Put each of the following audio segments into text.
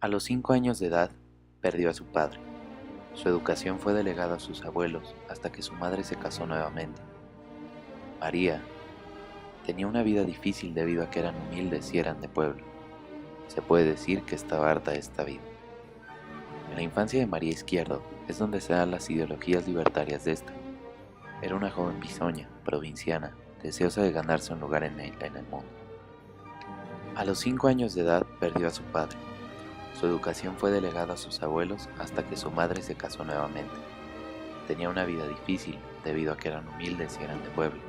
A los 5 años de edad, perdió a su padre. Su educación fue delegada a sus abuelos hasta que su madre se casó nuevamente. María tenía una vida difícil debido a que eran humildes y eran de pueblo. Se puede decir que estaba harta de esta vida. En la infancia de María Izquierdo es donde se dan las ideologías libertarias de esta. Era una joven bisoña, provinciana, deseosa de ganarse un lugar en el mundo. A los 5 años de edad perdió a su padre. Su educación fue delegada a sus abuelos hasta que su madre se casó nuevamente. Tenía una vida difícil debido a que eran humildes y eran de pueblo.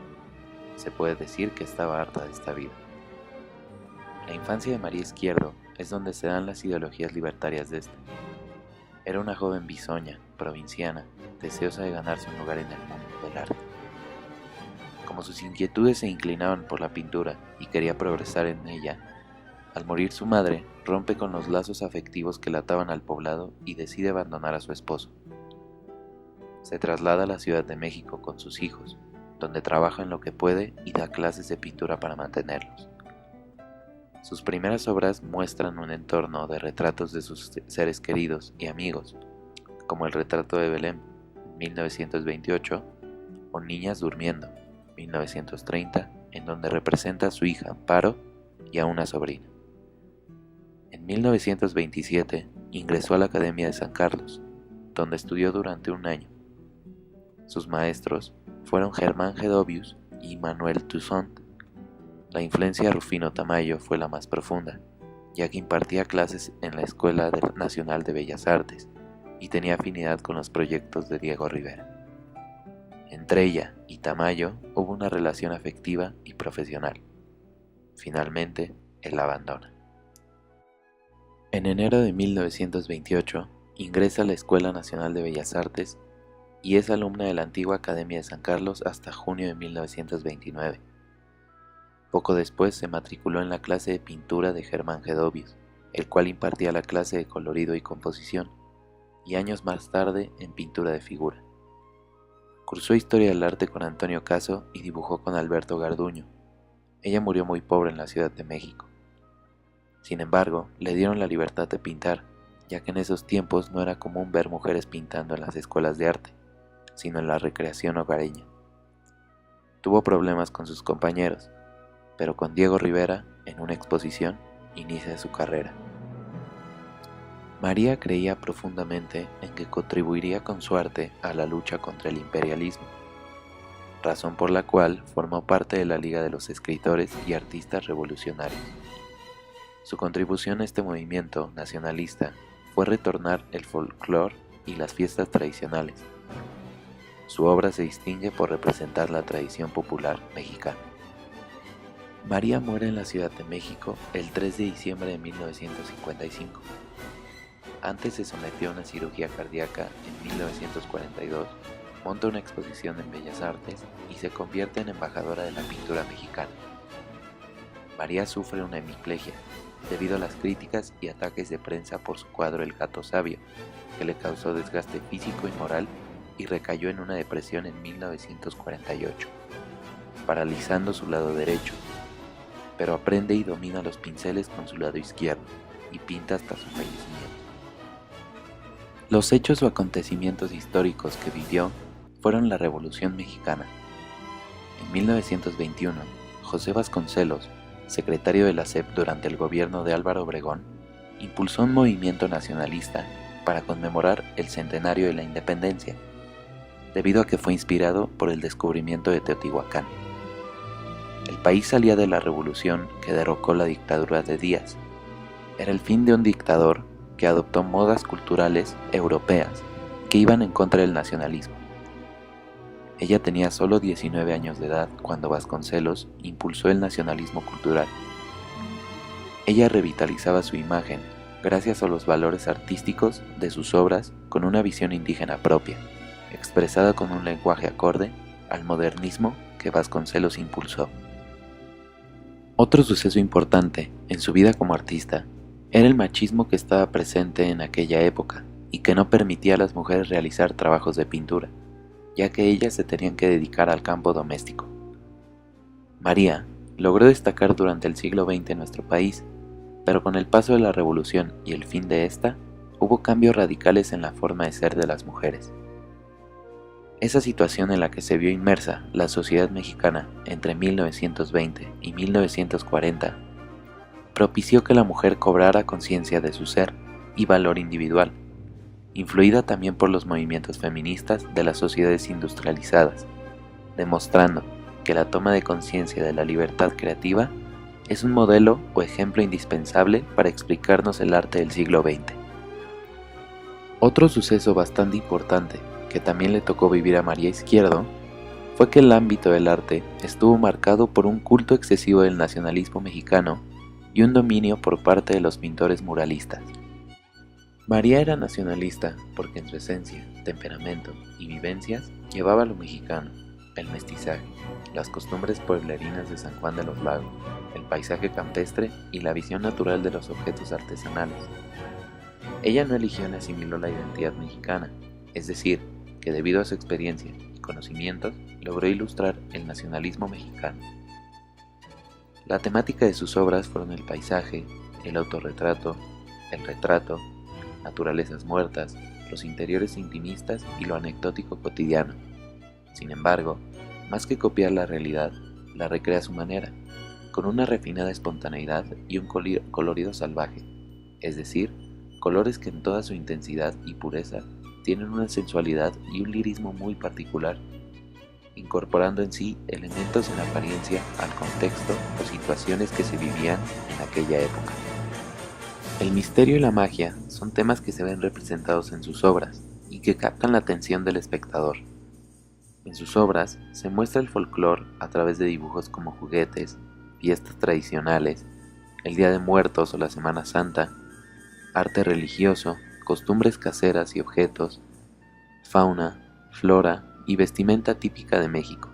Se puede decir que estaba harta de esta vida. La infancia de María Izquierdo es donde se dan las ideologías libertarias de esta. Era una joven bisoña, provinciana, deseosa de ganarse un lugar en el mundo del arte. Como sus inquietudes se inclinaban por la pintura y quería progresar en ella, al morir su madre, rompe con los lazos afectivos que la ataban al poblado y decide abandonar a su esposo. Se traslada a la Ciudad de México con sus hijos, donde trabaja en lo que puede y da clases de pintura para mantenerlos. Sus primeras obras muestran un entorno de retratos de sus seres queridos y amigos, como el retrato de Belén, 1928, o Niñas durmiendo, 1930, en donde representa a su hija Amparo y a una sobrina. En 1927 ingresó a la Academia de San Carlos, donde estudió durante un año. Sus maestros fueron Germán Gedovius y Manuel Toussaint. La influencia de Rufino Tamayo fue la más profunda, ya que impartía clases en la Escuela Nacional de Bellas Artes y tenía afinidad con los proyectos de Diego Rivera. Entre ella y Tamayo hubo una relación afectiva y profesional. Finalmente, él la abandona. En enero de 1928 ingresa a la Escuela Nacional de Bellas Artes y es alumna de la antigua Academia de San Carlos hasta junio de 1929. Poco después se matriculó en la clase de pintura de Germán Gedovius, el cual impartía la clase de colorido y composición, y años más tarde en pintura de figura. Cursó Historia del Arte con Antonio Caso y dibujó con Alberto Garduño. Ella murió muy pobre en la Ciudad de México. Sin embargo, le dieron la libertad de pintar, ya que en esos tiempos no era común ver mujeres pintando en las escuelas de arte, sino en la recreación hogareña. Tuvo problemas con sus compañeros, pero con Diego Rivera, en una exposición, inicia su carrera. María creía profundamente en que contribuiría con su arte a la lucha contra el imperialismo, razón por la cual formó parte de la Liga de los Escritores y Artistas Revolucionarios. Su contribución a este movimiento nacionalista fue retornar el folclore y las fiestas tradicionales. Su obra se distingue por representar la tradición popular mexicana. María muere en la Ciudad de México el 3 de diciembre de 1955. Antes se sometió a una cirugía cardíaca en 1942, monta una exposición en Bellas Artes y se convierte en embajadora de la pintura mexicana. María sufre una hemiplegia, debido a las críticas y ataques de prensa por su cuadro El gato sabio, que le causó desgaste físico y moral y recayó en una depresión en 1948, paralizando su lado derecho, pero aprende y domina los pinceles con su lado izquierdo y pinta hasta su fallecimiento. Los hechos o acontecimientos históricos que vivió fueron la Revolución Mexicana. En 1921, José Vasconcelos, secretario de la SEP durante el gobierno de Álvaro Obregón, impulsó un movimiento nacionalista para conmemorar el centenario de la independencia, debido a que fue inspirado por el descubrimiento de Teotihuacán. El país salía de la revolución que derrocó la dictadura de Díaz. Era el fin de un dictador que adoptó modas culturales europeas que iban en contra del nacionalismo. Ella tenía solo 19 años de edad cuando Vasconcelos impulsó el nacionalismo cultural. Ella revitalizaba su imagen gracias a los valores artísticos de sus obras con una visión indígena propia, expresada con un lenguaje acorde al modernismo que Vasconcelos impulsó. Otro suceso importante en su vida como artista era el machismo que estaba presente en aquella época y que no permitía a las mujeres realizar trabajos de pintura, ya que ellas se tenían que dedicar al campo doméstico. María logró destacar durante el siglo XX en nuestro país, pero con el paso de la revolución y el fin de esta, hubo cambios radicales en la forma de ser de las mujeres. Esa situación en la que se vio inmersa la sociedad mexicana entre 1920 y 1940 propició que la mujer cobrara conciencia de su ser y valor individual, influida también por los movimientos feministas de las sociedades industrializadas, demostrando que la toma de conciencia de la libertad creativa es un modelo o ejemplo indispensable para explicarnos el arte del siglo XX. Otro suceso bastante importante que también le tocó vivir a María Izquierdo fue que el ámbito del arte estuvo marcado por un culto excesivo del nacionalismo mexicano y un dominio por parte de los pintores muralistas. María era nacionalista porque en su esencia, temperamento y vivencias llevaba lo mexicano, el mestizaje, las costumbres pueblerinas de San Juan de los Lagos, el paisaje campestre y la visión natural de los objetos artesanales. Ella no eligió ni asimiló la identidad mexicana, es decir, que debido a su experiencia y conocimientos logró ilustrar el nacionalismo mexicano. La temática de sus obras fueron el paisaje, el autorretrato, el retrato, naturalezas muertas, los interiores intimistas y lo anecdótico cotidiano. Sin embargo, más que copiar la realidad, la recrea a su manera, con una refinada espontaneidad y un colorido salvaje, es decir, colores que en toda su intensidad y pureza tienen una sensualidad y un lirismo muy particular, incorporando en sí elementos en apariencia al contexto o situaciones que se vivían en aquella época. El misterio y la magia son temas que se ven representados en sus obras y que captan la atención del espectador. En sus obras se muestra el folclore a través de dibujos como juguetes, fiestas tradicionales, el Día de Muertos o la Semana Santa, arte religioso, costumbres caseras y objetos, fauna, flora y vestimenta típica de México.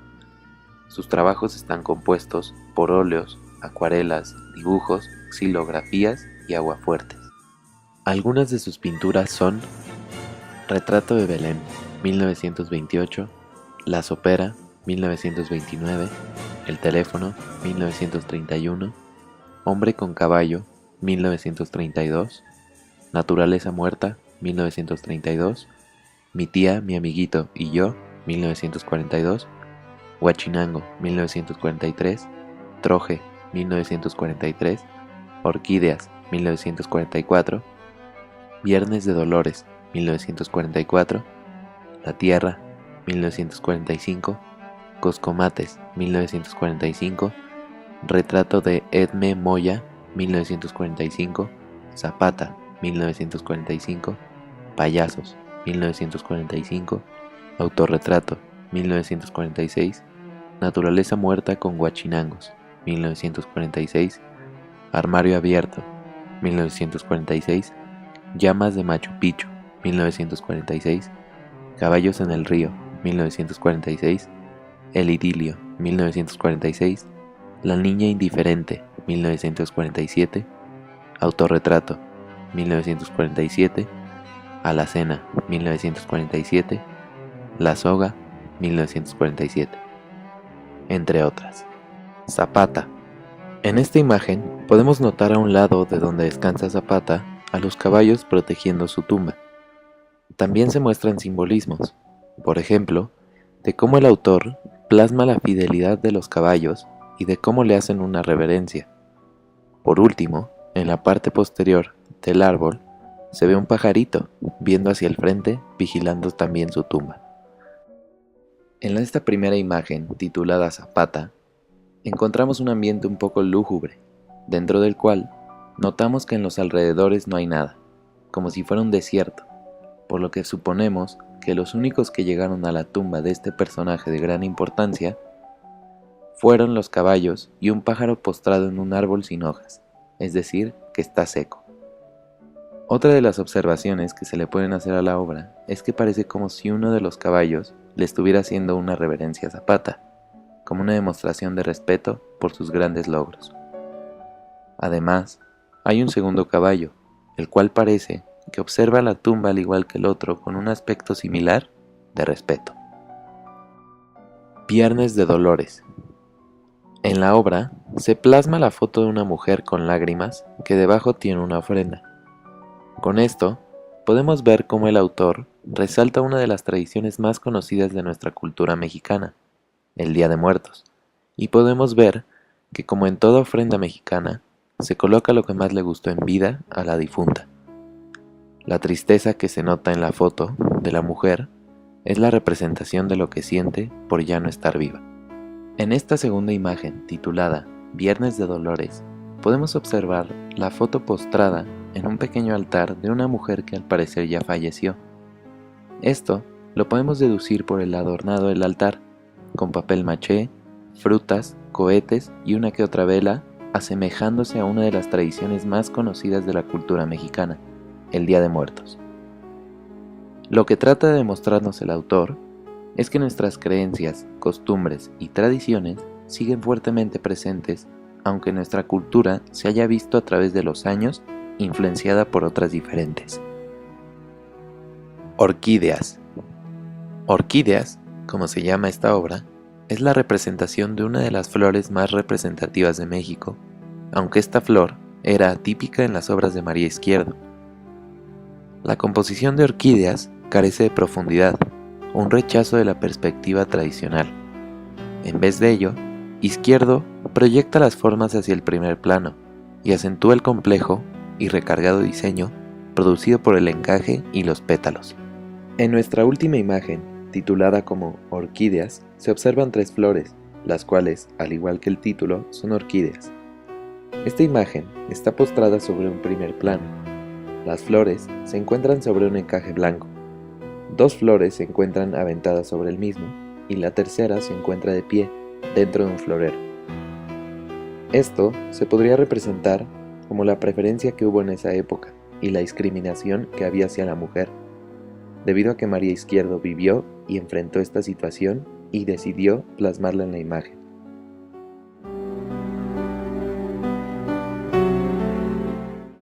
Sus trabajos están compuestos por óleos, acuarelas, dibujos, xilografías y aguafuertes. Algunas de sus pinturas son Retrato de Belén, 1928, La Sopera, 1929, El Teléfono, 1931, Hombre con Caballo, 1932, Naturaleza Muerta, 1932, Mi tía, mi amiguito y yo, 1942, Huachinango, 1943, Troje, 1943, Orquídeas, 1944, Viernes de Dolores, 1944, La Tierra, 1945, Coscomates, 1945, Retrato de Edme Moya, 1945, Zapata, 1945, Payasos, 1945, Autorretrato, 1946, Naturaleza Muerta con Huachinangos, 1946, Armario Abierto, 1946, Llamas de Machu Picchu, 1946, Caballos en el Río, 1946, El Idilio, 1946, La Niña Indiferente, 1947, Autorretrato, 1947, Alacena, 1947, La Soga, 1947, entre otras. Zapata. En esta imagen podemos notar a un lado de donde descansa Zapata a los caballos protegiendo su tumba. También se muestran simbolismos, por ejemplo, de cómo el autor plasma la fidelidad de los caballos y de cómo le hacen una reverencia. Por último, en la parte posterior del árbol se ve un pajarito viendo hacia el frente, vigilando también su tumba. En esta primera imagen, titulada Zapata, encontramos un ambiente un poco lúgubre, dentro del cual notamos que en los alrededores no hay nada, como si fuera un desierto, por lo que suponemos que los únicos que llegaron a la tumba de este personaje de gran importancia fueron los caballos y un pájaro postrado en un árbol sin hojas, es decir, que está seco. Otra de las observaciones que se le pueden hacer a la obra es que parece como si uno de los caballos le estuviera haciendo una reverencia a Zapata, como una demostración de respeto por sus grandes logros. Además, hay un segundo caballo, el cual parece que observa la tumba al igual que el otro con un aspecto similar de respeto. Viernes de Dolores. En la obra se plasma la foto de una mujer con lágrimas que debajo tiene una ofrenda. Con esto, podemos ver cómo el autor resalta una de las tradiciones más conocidas de nuestra cultura mexicana, el Día de Muertos, y podemos ver que, como en toda ofrenda mexicana, se coloca lo que más le gustó en vida a la difunta. La tristeza que se nota en la foto de la mujer es la representación de lo que siente por ya no estar viva. En esta segunda imagen, titulada Viernes de Dolores, podemos observar la foto postrada en un pequeño altar de una mujer que al parecer ya falleció. Esto lo podemos deducir por el adornado del altar, con papel maché, frutas, cohetes y una que otra vela, asemejándose a una de las tradiciones más conocidas de la cultura mexicana, el Día de Muertos. Lo que trata de demostrarnos el autor es que nuestras creencias, costumbres y tradiciones siguen fuertemente presentes, aunque nuestra cultura se haya visto a través de los años influenciada por otras diferentes. Orquídeas. Orquídeas, como se llama esta obra, es la representación de una de las flores más representativas de México, aunque esta flor era atípica en las obras de María Izquierdo. La composición de Orquídeas carece de profundidad, un rechazo de la perspectiva tradicional. En vez de ello, Izquierdo proyecta las formas hacia el primer plano y acentúa el complejo y recargado diseño producido por el encaje y los pétalos. En nuestra última imagen, titulada como Orquídeas, se observan 3 flores, las cuales, al igual que el título, son orquídeas. Esta imagen está postrada sobre un primer plano. Las flores se encuentran sobre un encaje blanco. 2 flores se encuentran aventadas sobre el mismo y la tercera se encuentra de pie dentro de un florero. Esto se podría representar como la preferencia que hubo en esa época y la discriminación que había hacia la mujer, debido a que María Izquierdo vivió y enfrentó esta situación y decidió plasmarla en la imagen.